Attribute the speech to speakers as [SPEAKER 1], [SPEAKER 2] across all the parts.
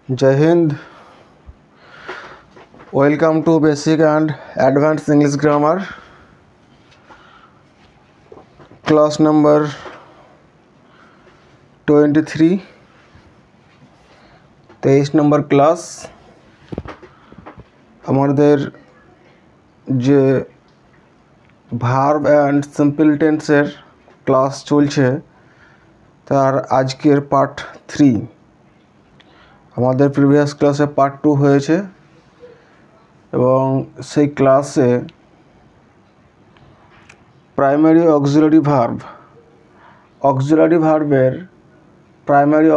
[SPEAKER 1] Jai Hind. Welcome to Basic and Advanced English Grammar, class number 23, 23 number class. আমাদের যে verb and simple টেন্সের class চলছে তার আজকের পার্ট 3। আমাদের প্রিভিয়াস ক্লাসে পার্ট 2 হয়েছে এবং সেই ক্লাসে প্রাইমারি অক্সিলারি ভার্বের প্রাইমারি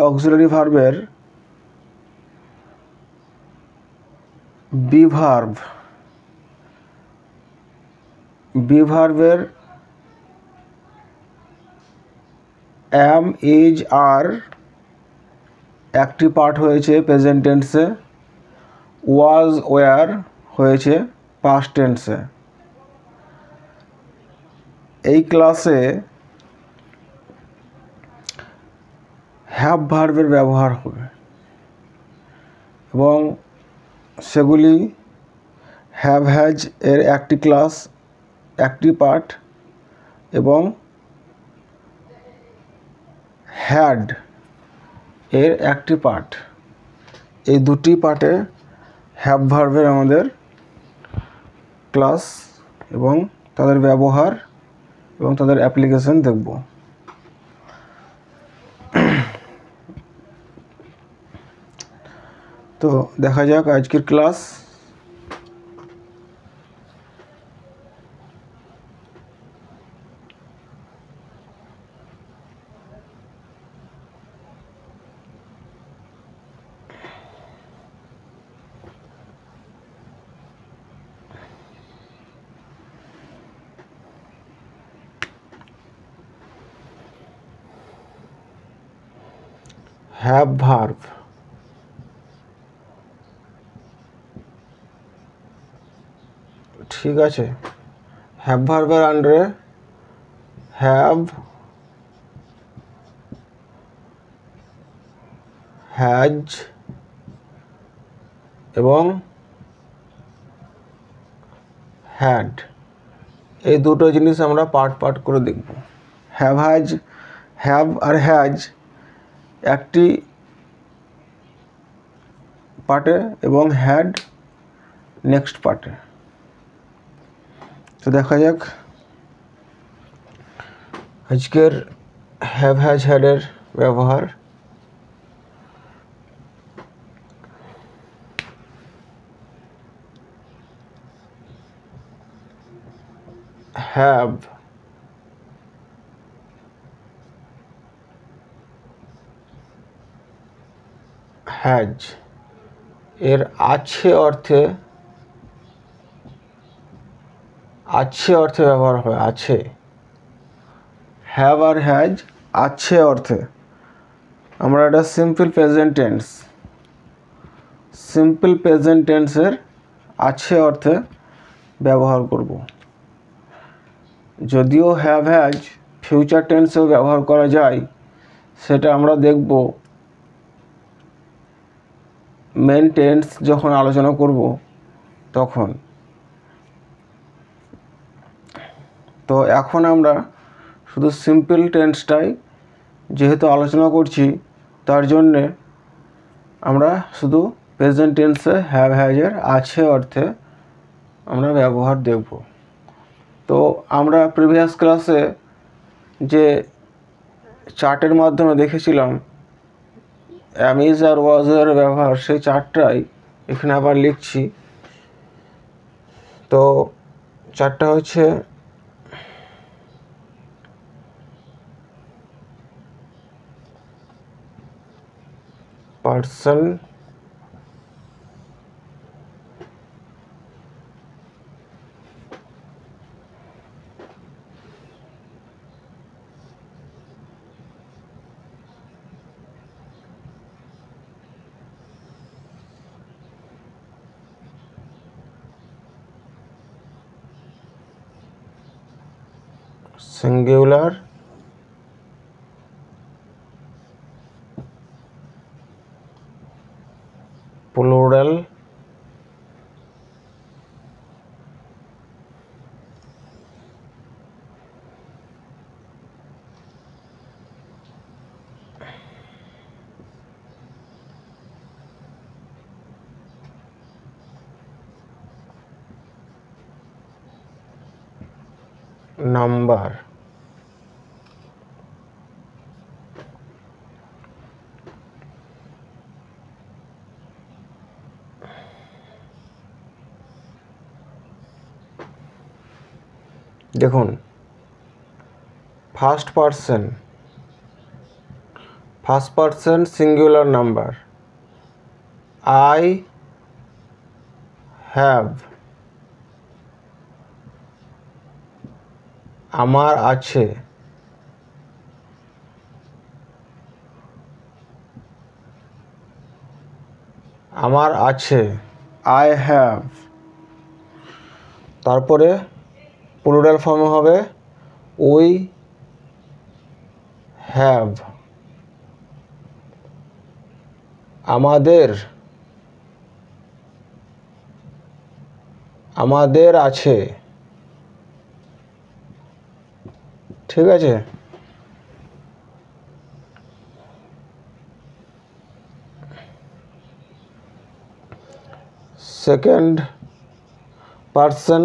[SPEAKER 1] অক্সিলারি ভার্বের বি ভার্বের am, is, are একটি পার্ট হয়েছে প্রেজেন্ট টেন্সে, was, were হয়েছে পাস্ট টেন্সে। এই ক্লাসে হ্যাভ ভার্বের ব্যবহার হবে এবং সেগুলি হ্যাভ হ্যাজ এর একটি ক্লাস, একটি পার্ট এবং হ্যাড এর একটি পার্ট। এই দুটি পার্টে হ্যাভ ভার্বের আমাদের ক্লাস এবং তাদের ব্যবহার এবং তাদের অ্যাপ্লিকেশন দেখব। তো দেখা যাক আজকের ক্লাস। হ্যাভ ভার্ব, ঠিক আছে। হ্যাভ ভার্বের আন্ডারে হ্যাভ, হ্যাজ এবং হ্যাড এই দুটো জিনিস আমরা পার্ট করে দেখব। হ্যাভ আর হ্যাজ একটি পার্টে এবং হ্যাড নেক্সট পার্টে। তো দেখা যাক আজকের হ্যাভ হ্যাজ হ্যাডের ব্যবহার। হ্যাভ হ্যাজ এর আছে অর্থে ব্যবহার হয়। আছে, হ্যাভ আর হ্যাজ আছে অর্থে। আমরা এটা সিম্পল প্রেজেন্ট টেন্সের আছে অর্থে ব্যবহার করব। যদিও হ্যাভ হ্যাজ ফিউচার টেন্সেও ব্যবহার করা যায়, সেটা আমরা দেখব মেন টেন্স যখন আলোচনা করব তখন। তো এখন আমরা শুধু সিম্পল টেন্সটাই যেহেতু আলোচনা করছি, তার জন্যে আমরা শুধু প্রেজেন্ট টেন্সে হ্যাভ হ্যাজের আছে অর্থে আমরা ব্যবহার দেখব। তো আমরা প্রিভিয়াস ক্লাসে যে চার্টের মাধ্যমে দেখেছিলাম am, is আর was এর ব্যবহার, সেই চার্টটাই এখানে আবার লিখছি। তো চার্টটা হচ্ছে পার্সন, সিঙ্গুলার, নাম্বার দেখুন first person singular number I have আমার আছে আই হ্যাভ তারপরে প্লুরাল ফর্মে হবে উই হ্যাভ আমাদের আছে ঠিক আছে সেকেন্ড পারসন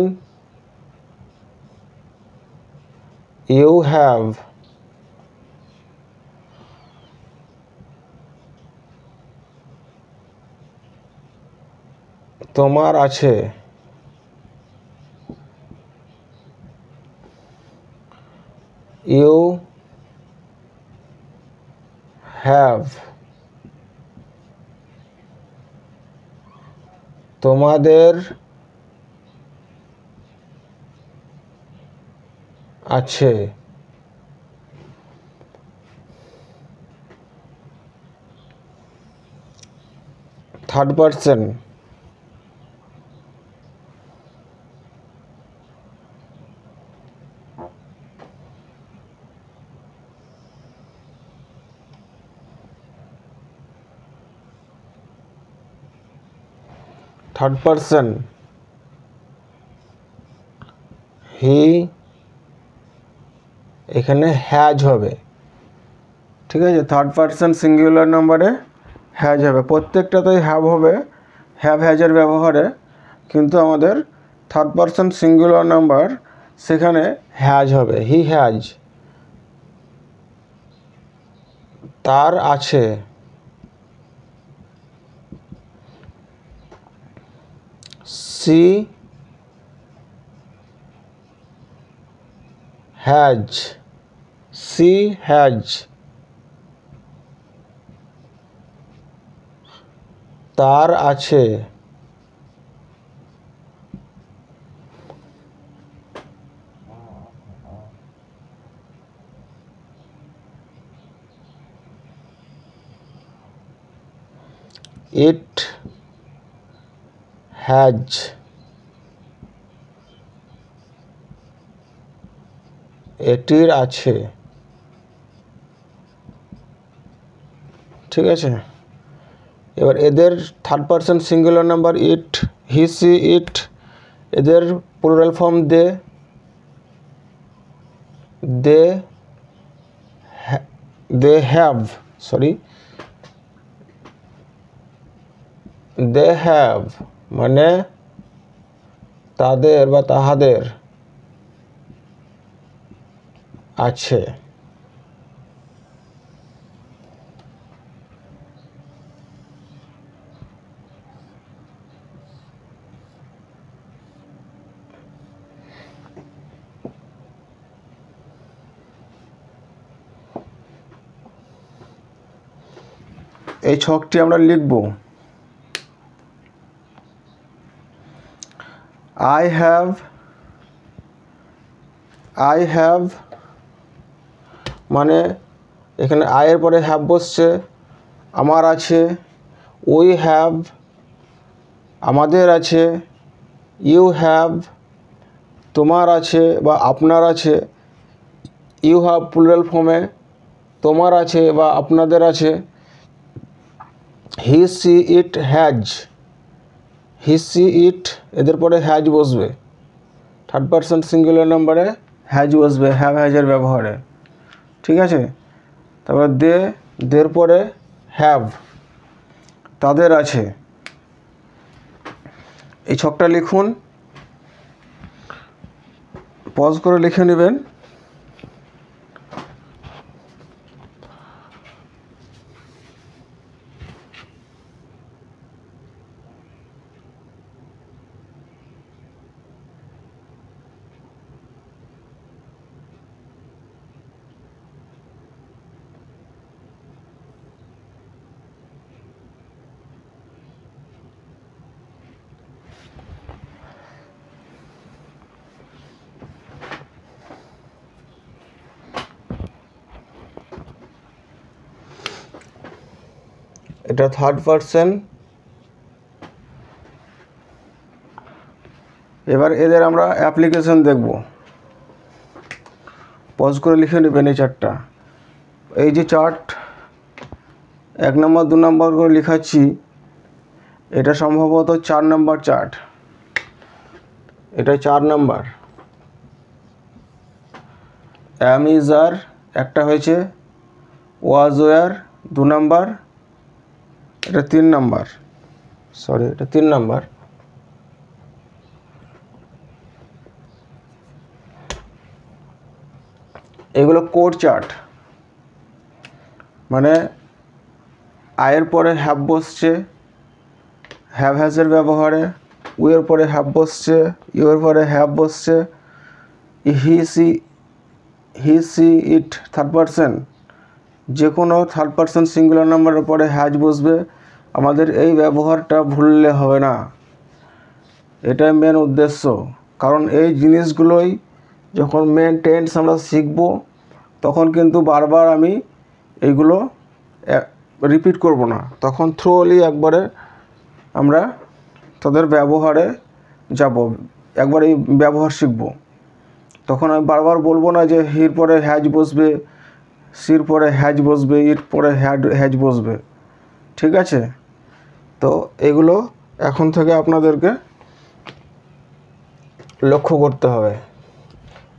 [SPEAKER 1] ইউ হ্যাভ তোমার আছে ইউ হ্যাভ তোমাদের আছে থার্ড পারসন হি এখানে হ্যাজ হবে ঠিক আছে থার্ড পারসন সিঙ্গুলার নাম্বারে হ্যাজ হবে প্রত্যেকটাতেই হ্যাভ হবে হ্যাভ হ্যাজের ব্যবহারে কিন্তু আমাদের থার্ড পারসন সিঙ্গুলার নাম্বার সেখানে হ্যাজ হবে হি হ্যাজ তার আছে সি হ্যাজ তার আছে ইট হ্যাজ এটির আছে ঠিক আছে এবার এদের third person singular number it he she it এদের প্লুরাল ফর্ম দে হ্যাভ মানে তাদের বা তাহাদের আছে এই ছকটি আমরা লিখব আই হ্যাভ মানে এখানে আয়ের পরে হ্যাভ বসছে আমার আছে উই হ্যাভ আমাদের আছে ইউ হ্যাভ তোমার আছে বা আপনার আছে ইউ হ্যাভ প্লুরাল ফর্মে তোমার আছে বা আপনাদের আছে হি সি ইট হ্যাজ এদের পরে হ্যাজ বসবে থার্ড পারসন সিঙ্গুলার নাম্বারে হ্যাজ বসবে হ্যাভ হ্যাজের ব্যবহারে ঠিক আছে তারপরে দের পরে হ্যাভ তাদের আছে এই ছকটা লিখুন পজ করে লিখে নেবেন। এটা থার্ড পারসন। এবার এদের আমরা অ্যাপ্লিকেশন দেখব। পজ করে লিখে নেবেন এই চারটা। এই যে চার্ট 1 নম্বর 2 নম্বর করে লিখাচ্ছি, এটা সম্ভবত 4 নম্বর চার্ট। এটা 4 নম্বর। অ্যাম ইজ আর একটা হয়েছে, ওয়াজ ওয়ার 2 নম্বর, এটা 3 নম্বর, সরি এটা 3 নম্বর। এগুলো কোড চার্ট, মানে আয়ের পরে হ্যাভ বসছে, হ্যাভ হ্যাজের ব্যবহারে, উয়ের পরে হ্যাভ বসছে, ইউর পরে হ্যাভ বসছে, হি সি ইট থার্ড পারসন, যে কোনো থার্ড পারসন সিঙ্গুলার নাম্বারের পরে হ্যাজ বসবে। আমাদের এই ব্যবহারটা ভুললে হবে না, এটাই মেন উদ্দেশ্য। কারণ এই জিনিসগুলোই যখন মেন টেন্স আমরা শিখব, তখন কিন্তু বারবার আমি এইগুলো রিপিট করব না, তখন থ্রোলি একবারে আমরা তাদের ব্যবহারে যাব, একবার এই ব্যবহার শিখব। তখন আমি বারবার বলবো না যে হির পরে হ্যাজ বসবে, সির পরে হ্যাজ বসবে, ইট পরে হ্যাজ বসবে। ঠিক আছে? তো এগুলো এখন থেকে আপনাদেরকে লক্ষ্য করতে হবে।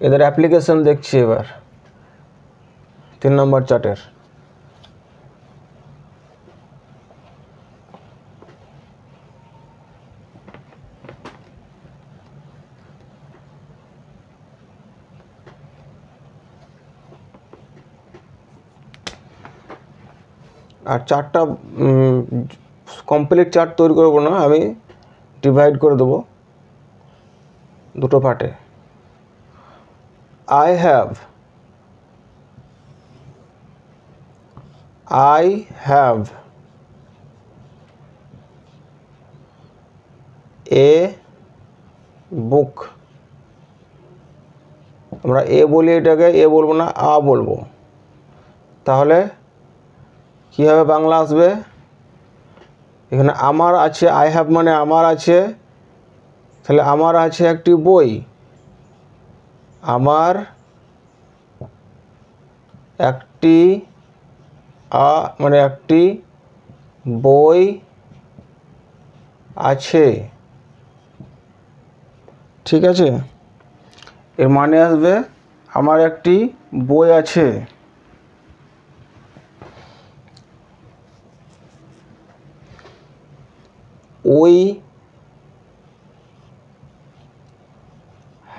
[SPEAKER 1] এদের অ্যাপ্লিকেশন দেখছি এবার 3 নম্বর চার্টের। আর চার্টটা কমপ্লিট চার্ট তৈরি করব না, আমি ডিভাইড করে দেবো দুটো পার্টে। I have a book। আমরা এ বলি, এটাকে এ বলবো না, আ বলবো। তাহলে কী হবে, বাংলা আসবে। এখানে আমার আছে, আই হ্যাভ মানে আমার আছে, তাহলে আমার আছে একটি বই, আমার একটি মানে একটি বই আছে। ঠিক আছে? এর মানে আসবে আমার একটি বই আছে। We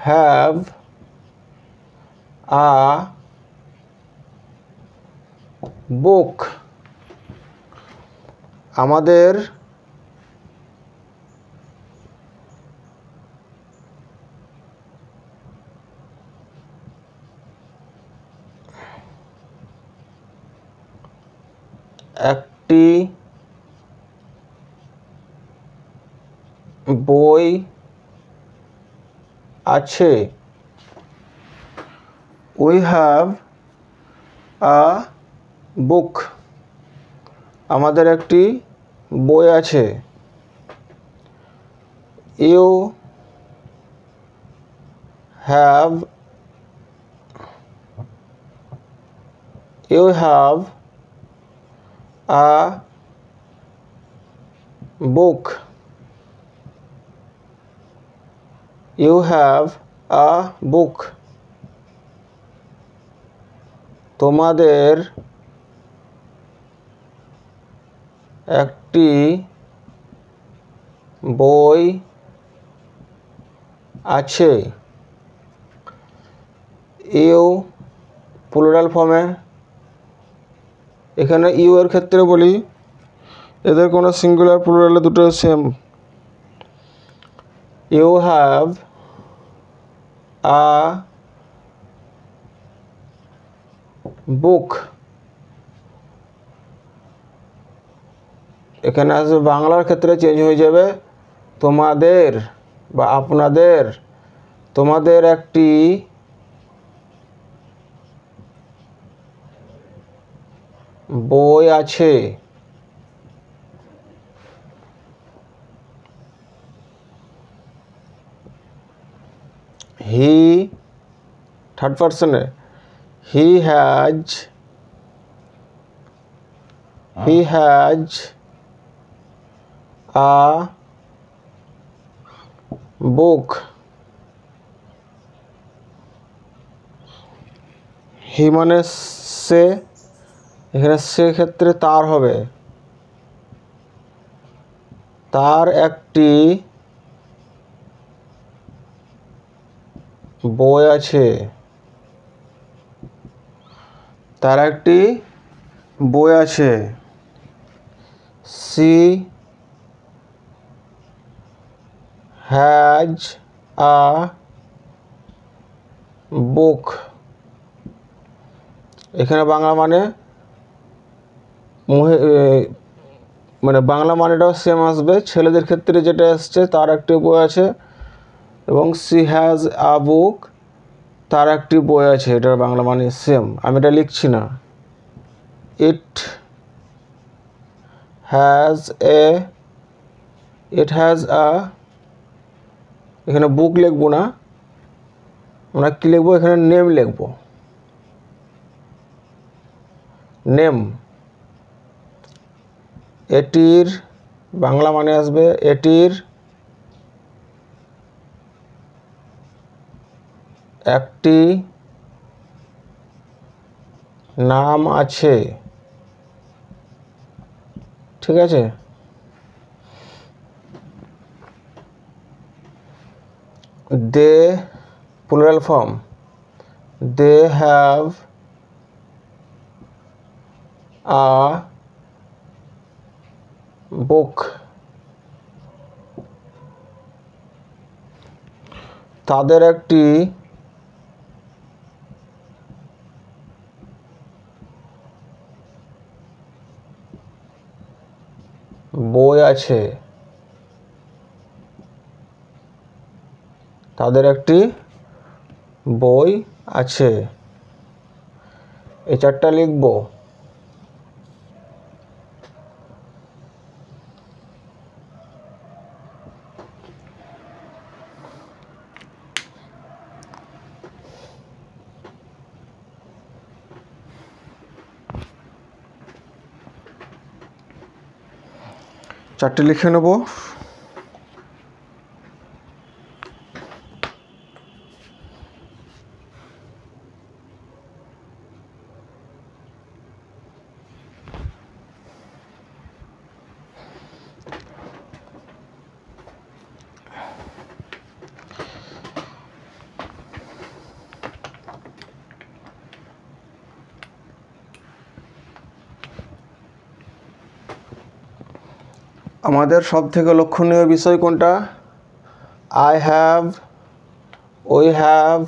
[SPEAKER 1] have a book। আমাদের একটি বই আছে। We have a book। আমাদের একটি বই আছে। You have a book। You have a book। তোমাদের একটি বই আছে। ইউ প্লুরাল ফর্মে। এখানে ইউ এর ক্ষেত্রে বলি এদের কোনো সিঙ্গুলার প্লুরালে দুটো সেম। ইউ হ্যাভ আ বুক। এখানে আসবে বাংলার ক্ষেত্রে চেঞ্জ হয়ে যাবে তোমাদের বা আপনাদের। তোমাদের একটি বই আছে। He third পার্সনে he has a বুক। হি মানে সে, এখানে সে ক্ষেত্রে তার হবে। তার একটি বই আছে। তার একটি বই আছে। সি হ্যাজ আ বুক। এখানে বাংলা মানে মানে বাংলা মানেটাও সেম আসবে। ছেলেদের ক্ষেত্রে যেটা আসছে তার একটি বই আছে, এবং সি হ্যাজ আ বুক তার একটি বই আছে, এটার বাংলা মানে সেম। আমি এটা লিখছি না। ইট হ্যাজ আ, এখানে বুক লিখবো না, আমরা কী লিখবো এখানে নেম লিখবো। নেম, এটির বাংলা মানে আসবে এটির একটি নাম আছে। ঠিক আছে। They plural form, they have a book. তাদের একটি বই আছে। তাদের একটি বই আছে। এই চারটা লিখবো। চারটে লিখে নেব। আমাদের সবথেকে লক্ষণীয় বিষয় কোনটা? I have, we have,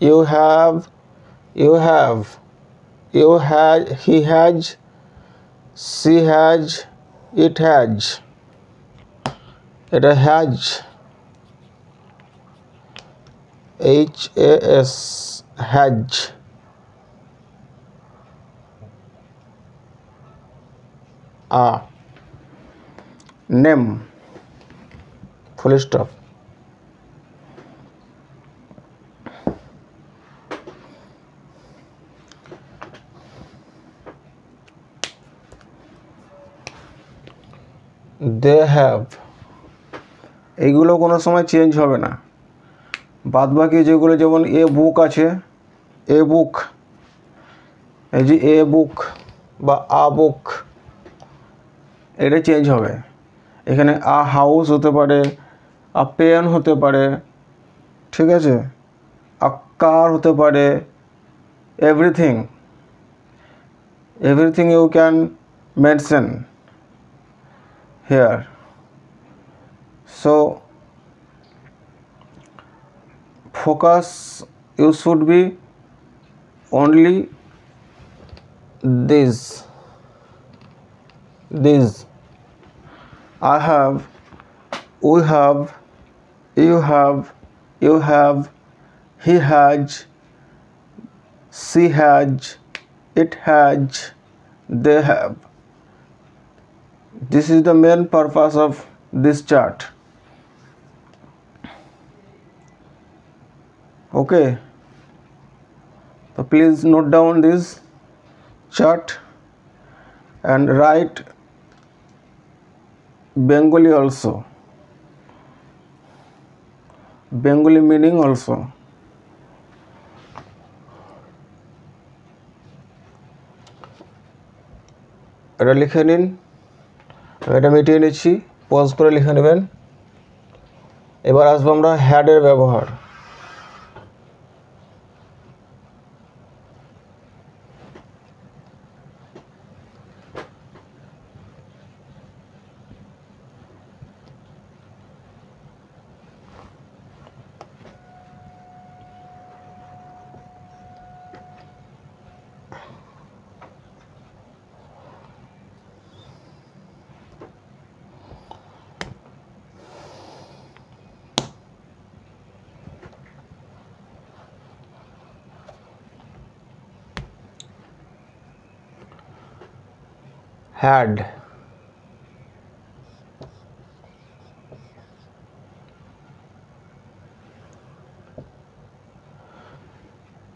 [SPEAKER 1] you have, he has, she has, it has. এটা has, HAS, has. Name, full stop. They have, এইগুলো কোনো সময় চেঞ্জ হবে না। বাদ বাকি যেগুলো, যেমন এ বুক আছে, এ বুক, এই যে এ বুক বা আ বুক, এটা চেঞ্জ হবে। এখানে আ হাউস হতে পারে, আ পেন হতে পারে, ঠিক আছে, আ কার হতে পারে, everything you can mention here. So focus you should be only this. I have, we have, you have, he has, she has, it has, they have. This is the main purpose of this chart. Okay, so please note down this chart and write Bengali also, Bengali meaning also. এটা লিখে নিন, এটা মিটিয়ে নিচ্ছি, pause করে লিখে নেবেন। এবার আসবো আমরা হ্যাডের ব্যবহার। হ্যাড,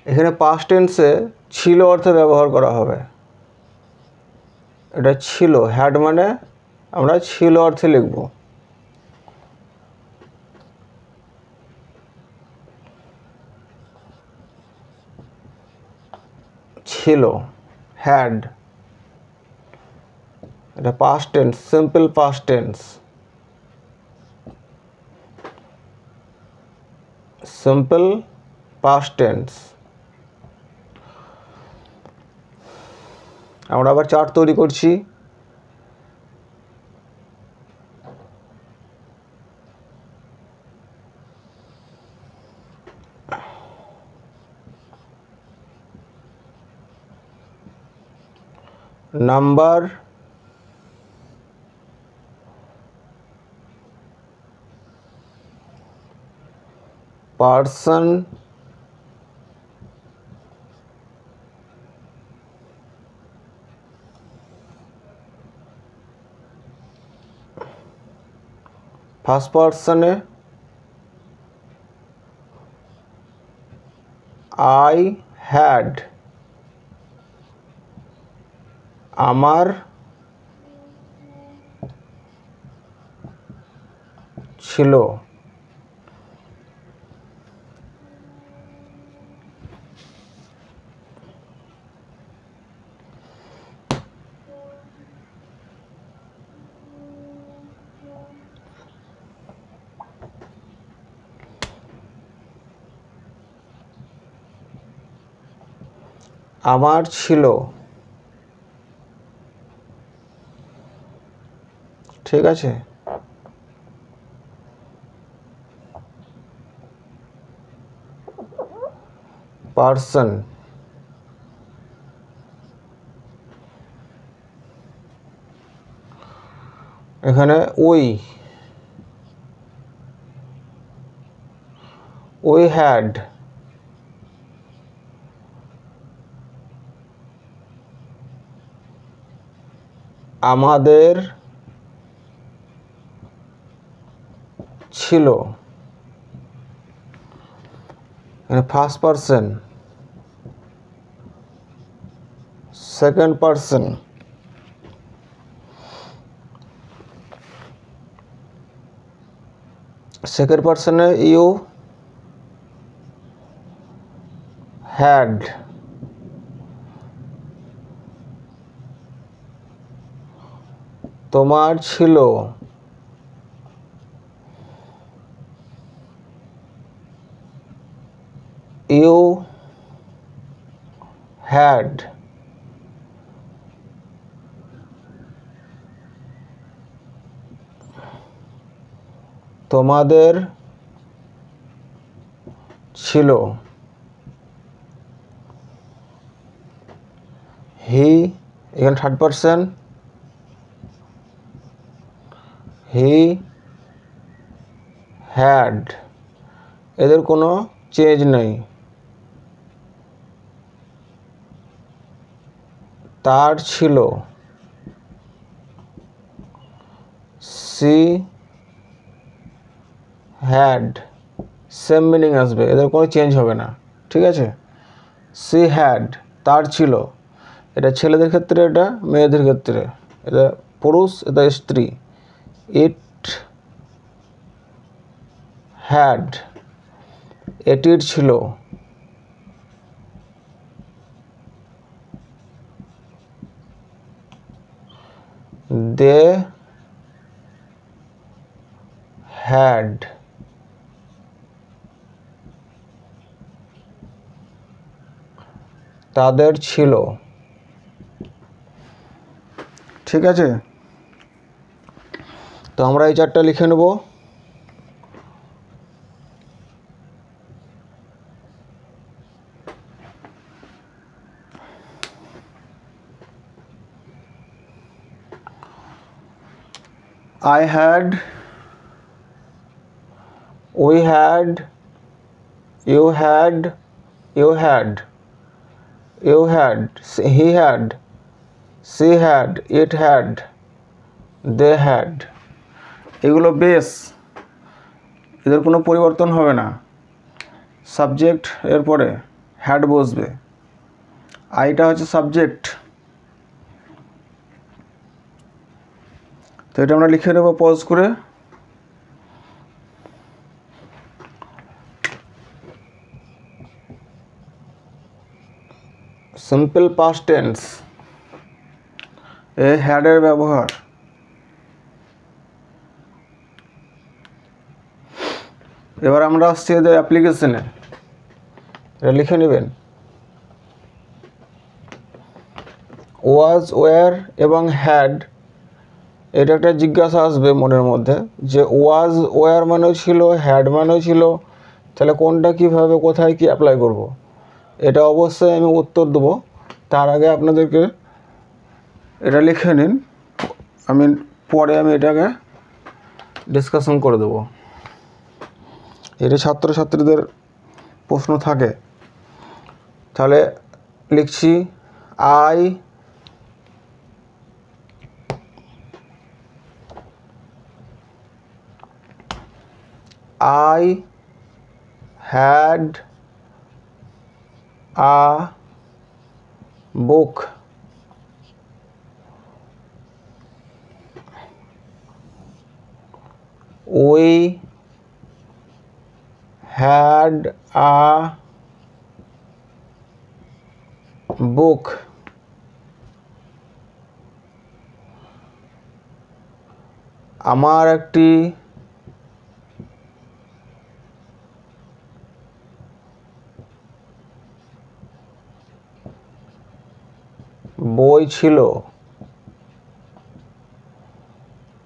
[SPEAKER 1] এখানে পাস্ট টেন্সে ছিল অর্থে ব্যবহার করা হবে। এটা ছিল, হ্যাড মানে আমরা ছিল অর্থে লিখব। ছিল, হ্যাড, এটা past tense, simple past tense, simple past tense. আমরা আবার চার্ট তৈরি করছি। নাম্বার, পার্সন, ফার্স্ট পার্সনে আই হ্যাড, আমার ছিল। আমার ছিল, ঠিক আছে। পার্সন, এখানে we had, আমাদের ছিল, first person, second person, second পার্সনে ইউ হ্যাড, তোমার ছিল, ইউ হ্যাড তোমাদের ছিল হি এখানে থার্ড পারসন হি হ্যাড এদের কোনো চেঞ্জ নেই তার ছিল সি হ্যাড সেম মিনিং আসবে এদের কোনো চেঞ্জ হবে না ঠিক আছে সি হ্যাড তার ছিল এটা ছেলেদের ক্ষেত্রে এটা মেয়েদের ক্ষেত্রে এটা পুরুষ এটা স্ত্রী ইট হ্যাড এটির ছিল দে হ্যাড তাদের ছিল ঠিক আছে তো আমরা এই চারটা লিখে নেব I had, we had, you had, he had, she had, it had, they had এগুলো বেস এদের কোনো পরিবর্তন হবে না সাবজেক্ট এরপরে হ্যাড বসবে আইটা হচ্ছে সাবজেক্ট তো এটা আমরা লিখে নেব পজ করে সিম্পল পাস্ট টেন্স এ হ্যাডের ব্যবহার এবার আমরা আসছি এদের অ্যাপ্লিকেশনে এটা লিখে নেবেন ওয়াজ ওয়্যার এবং হ্যাড এটা একটা জিজ্ঞাসা আসবে মনের মধ্যে যে ওয়াজ ওয়্যার মানেও ছিল হ্যাড মানেও ছিল তাহলে কোনটা কিভাবে কোথায় কি অ্যাপ্লাই করব এটা অবশ্যই আমি উত্তর দেবো তার আগে আপনাদেরকে এটা লিখে নিন পরে আমি এটাকে ডিসকাশন করে দেবো এটা ছাত্রছাত্রীদের প্রশ্ন থাকে তাহলে লিখছি I had a book we had a book আমার একটি বই ছিল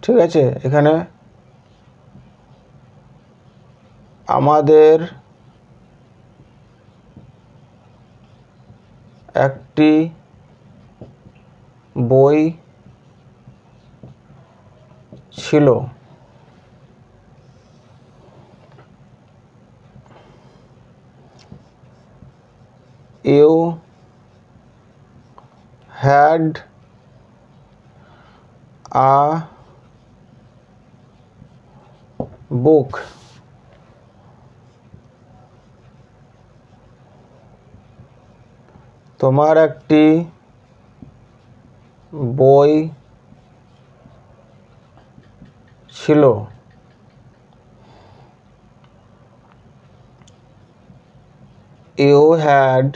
[SPEAKER 1] ঠিক আছে এখানে আমাদের একটি বই ছিল ইউ had a book তোমার একটি বই ছিল you had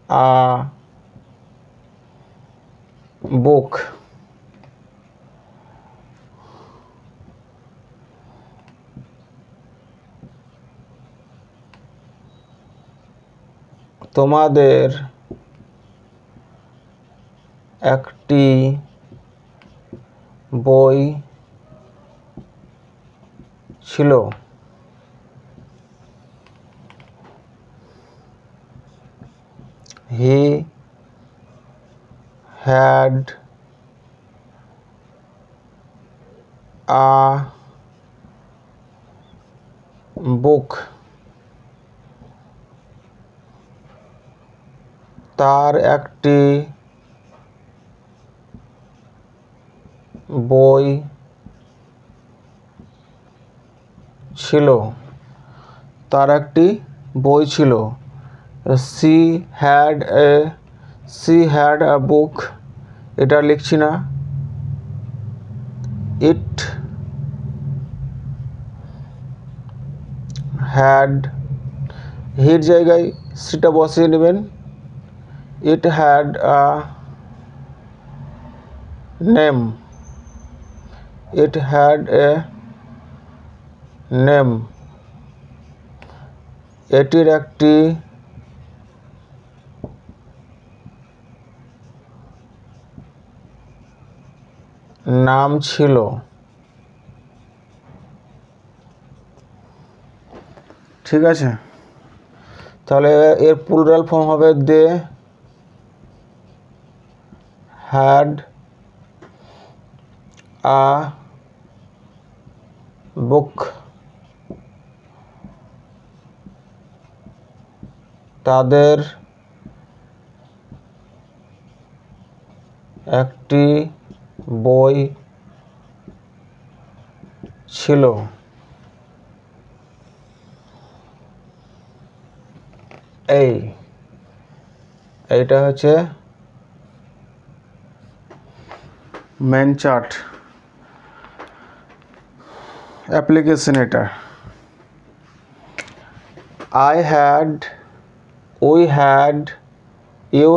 [SPEAKER 1] a book তোমাদের একটি বই ছিল। He had a book. তার একটি বই ছিল। তার একটি বই ছিল। She had a book. এটা লিখছি না। It had, হির জায়গায় সেটা বসিয়ে নেবেন। It had a name. It had a name. এটির একটি নাম ছিল। ঠিক আছে, তাহলে এর প্লুরাল ফর্ম হবে দে হ্যাড আ বুক। তাদের একটি বই ছিল। এইটা হচ্ছে মেন চার্ট অ্যাপ্লিকেশন। এটা I had, we had, you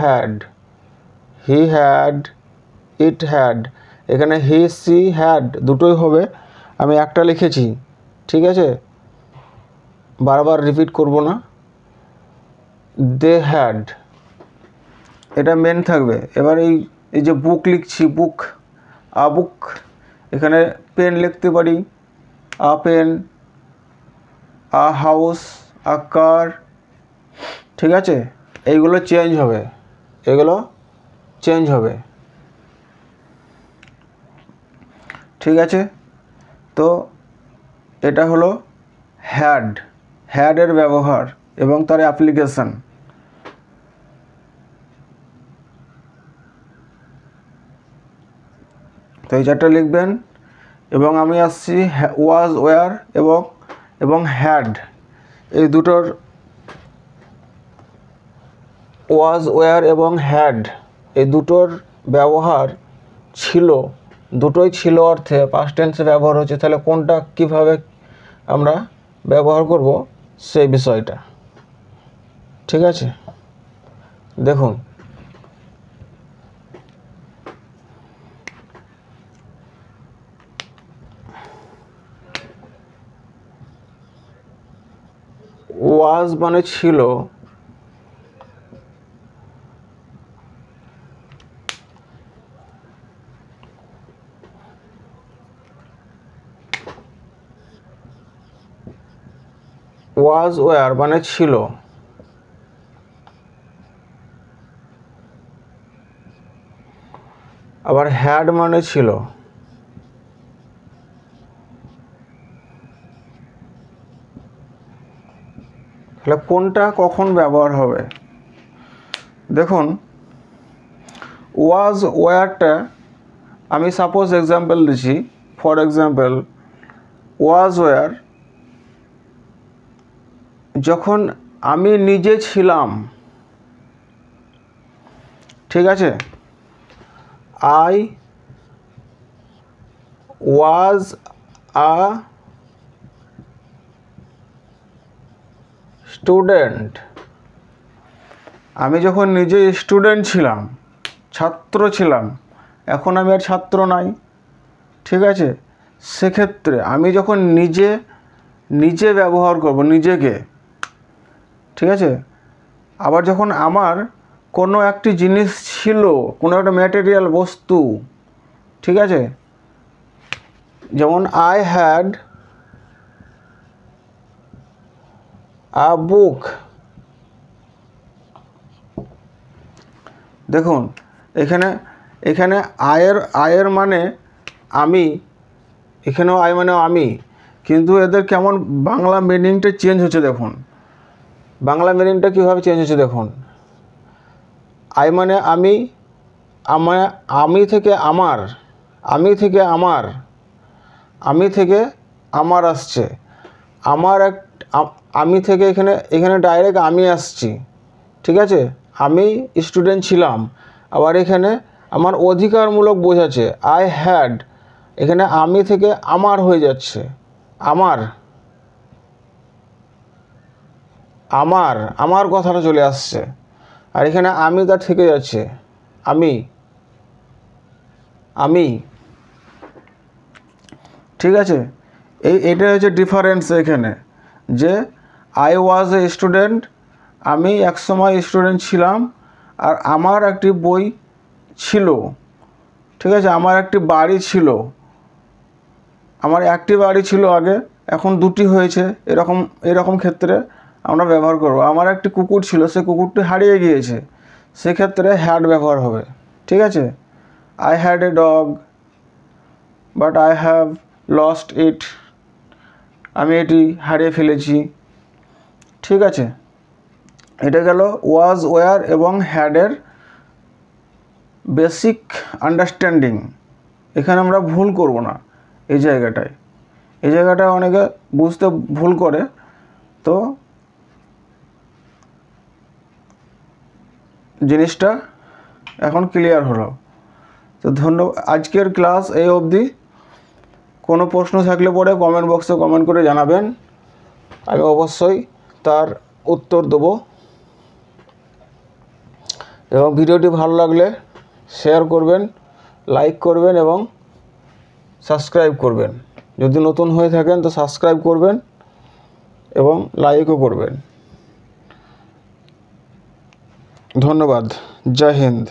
[SPEAKER 1] had, he had, it had। এখানে he, she, had দুটোই হবে, আমি একটা লিখেছি। ঠিক আছে, বারবার রিপিট করব না। they had, এটা মেন থাকবে। এবার এই যে বুক লিখছি, বুক, আ বুক, এখানে পেন লিখতে পারি, আ পেন, আ হাউস, আ কার। ঠিক আছে, এইগুলো চেঞ্জ হবে, এগুলো চেঞ্জ হবে। ঠিক আছে, তো এটা হলো হ্যাড এর ব্যবহার এবং তার অ্যাপ্লিকেশন। তো এই চারটা লিখবেন। এবং আমি আসছি ওয়াজ, ওয়ার এবং হ্যাড, এই দুটোর, ওয়াজ, ওয়ার এবং হ্যাড এই দুটোর ব্যবহার ছিল, দুটোই ছিল অর্থে পাস্ট টেন্সে ব্যবহার হচ্ছে। তাহলে কোনটা কিভাবে আমরা ব্যবহার করব সেই বিষয়টা। ঠিক আছে, দেখুন ওয়াজ মানে ছিল, ওয়াজ, ওয়ার মানে ছিল। আবার হ্যাড মানে ছিল। তাহলে কোনটা কখন ব্যবহার হবে দেখুন। ওয়াজ, ওয়ারটা আমি সাপোজ এক্সাম্পল দিচ্ছি। ফর এক্সাম্পল, ওয়াজ, ওয়ার যখন আমি নিজে ছিলাম। ঠিক আছে, আই ওয়াজ আ স্টুডেন্ট। আমি যখন নিজে স্টুডেন্ট ছিলাম, ছাত্র ছিলাম, এখন আমি আর ছাত্র নাই। ঠিক আছে, সেক্ষেত্রে আমি যখন নিজে ব্যবহার করব, নিজেকে, ঠিক আছে। আবার যখন আমার কোনো একটি জিনিস ছিল, কোনো একটা ম্যাটেরিয়াল বস্তু, ঠিক আছে, যেমন আই হ্যাড আ বুক। দেখুন এখানে এখানে আয়ের মানে আমি, এখানেও আই মানে আমি, কিন্তু এদের কেমন বাংলা মিনিংটা চেঞ্জ হচ্ছে দেখুন। বাংলা মিনিংটা কীভাবে চেঞ্জ হচ্ছে দেখুন। আই মানে আমি, আমি থেকে আমার, আমি থেকে আমার, আমি থেকে আমার আসছে, আমার আমি থেকে এখানে ডাইরেক্ট আমি আসছি, ঠিক আছে। আমি স্টুডেন্ট ছিলাম। আবার এখানে আমার অধিকারমূলক বোঝাচ্ছে আই হ্যাড, এখানে আমি থেকে আমার হয়ে যাচ্ছে, আমার আমার আমার কথাটা চলে আসছে। আর এখানে আমি তা থেকে যাচ্ছে, আমি আমি ঠিক আছে। এটা হচ্ছে ডিফারেন্স এখানে, যে আই ওয়াজ এ স্টুডেন্ট, আমি একসময় স্টুডেন্ট ছিলাম, আর আমার একটি বই ছিল, ঠিক আছে। আমার একটি বাড়ি ছিল, আমার একটি বাড়ি ছিল আগে, এখন দুটি হয়েছে, এরকম ক্ষেত্রে আমরা ব্যবহার করব। আমার একটি কুকুর ছিল, সে কুকুরটি হারিয়ে গিয়েছে, সেক্ষেত্রে হ্যাড ব্যবহার হবে, ঠিক আছে। I had a dog but I have lost it, আমি এটি হারিয়ে ফেলেছি, ঠিক আছে। এটা গেল ওয়াজ, ওয়ার এবং হ্যাডের বেসিক আন্ডারস্ট্যান্ডিং। এখানে আমরা ভুল করব না এই জায়গাটায় অনেকে বুঝতে ভুল করে। তো জিনিসটা এখন ক্লিয়ার হলো। তো ধন্যবাদ। আজকের ক্লাস এই অবধি। কোনো প্রশ্ন থাকলে পরে কমেন্ট বক্সে কমেন্ট করে জানাবেন, আমি অবশ্যই তার উত্তর দেবো। এবং ভিডিওটি ভালো লাগলে শেয়ার করবেন, লাইক করবেন এবং সাবস্ক্রাইব করবেন। যদি নতুন হয়ে থাকেন তো সাবস্ক্রাইব করবেন এবং লাইকও করবেন। ধন্যবাদ। জয় হিন্দ।